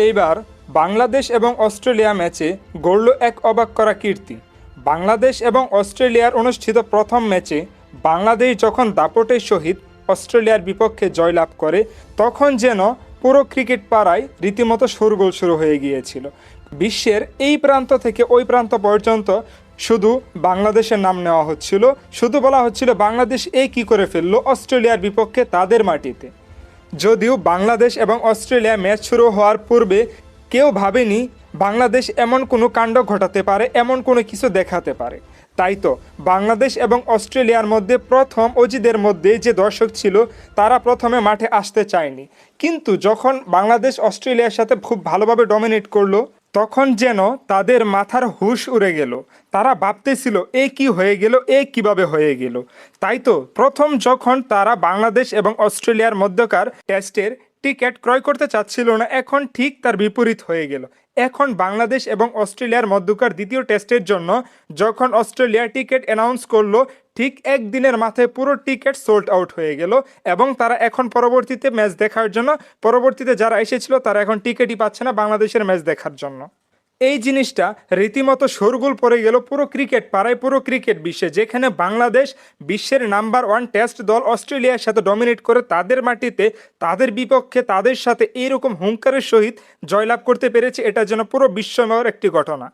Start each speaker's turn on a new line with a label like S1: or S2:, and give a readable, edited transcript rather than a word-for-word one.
S1: এইবার বাংলাদেশ এবং অস্ট্রেলিয়া ম্যাচে গড়ল এক অবাক করা কীর্তি। বাংলাদেশ এবং অস্ট্রেলিয়ার অনুষ্ঠিত প্রথম ম্যাচে বাংলাদেশ যখন দাপটের সহিত অস্ট্রেলিয়ার বিপক্ষে জয়লাভ করে, তখন যেন পুরো ক্রিকেট পাড়ায় রীতিমতো শোরগোল শুরু হয়ে গিয়েছিল। বিশ্বের এই প্রান্ত থেকে ওই প্রান্ত পর্যন্ত শুধু বাংলাদেশের নাম নেওয়া হচ্ছিল, শুধু বলা হচ্ছিল বাংলাদেশ কী করে ফেললো অস্ট্রেলিয়ার বিপক্ষে তাদের মাটিতে। যদিও বাংলাদেশ এবং অস্ট্রেলিয়া ম্যাচ শুরু হওয়ার পূর্বে কেউ ভাবেনি বাংলাদেশ এমন কোনো কাণ্ড ঘটাতে পারে, এমন কোনো কিছু দেখাতে পারে। তাই তো বাংলাদেশ এবং অস্ট্রেলিয়ার মধ্যে প্রথম অজিদের মধ্যে যে দর্শক ছিল তারা প্রথমে মাঠে আসতে চায়নি, কিন্তু যখন বাংলাদেশ অস্ট্রেলিয়ার সাথে খুব ভালোভাবে ডমিনেট করলো, তখন যেন তাদের মাথার হুঁশ উড়ে গেল। তারা ভাবতেছিল কি হয়ে গেল, কিভাবে হয়ে গেল। তাই তো প্রথম যখন তারা বাংলাদেশ এবং অস্ট্রেলিয়ার মধ্যকার টেস্টের টিকিট ক্রয় করতে চাচ্ছিল না, এখন ঠিক তার বিপরীত হয়ে গেল। এখন বাংলাদেশ এবং অস্ট্রেলিয়ার মধ্যকার দ্বিতীয় টেস্টের জন্য যখন অস্ট্রেলিয়া টিকিট অ্যানাউন্স করলো, ঠিক একদিনের মাথায় পুরো টিকিট সোল্ড আউট হয়ে গেল এবং তারা এখন পরবর্তীতে ম্যাচ দেখার জন্য, পরবর্তীতে যারা এসেছিল তারা এখন টিকিটই পাচ্ছে না বাংলাদেশের ম্যাচ দেখার জন্য। এই জিনিসটা রীতিমতো শোরগোল পড়ে গেল পুরো ক্রিকেট পাড়ায়, পুরো ক্রিকেট বিশ্বে, যেখানে বাংলাদেশ বিশ্বের নাম্বার 1 টেস্ট দল অস্ট্রেলিয়ার সাথে ডমিনেট করে তাদের মাটিতে তাদের বিপক্ষে তাদের সাথে এইরকম হুঙ্কারের সহিত জয়লাভ করতে পেরেছে। এটা যেন পুরো বিস্ময়ের একটি ঘটনা।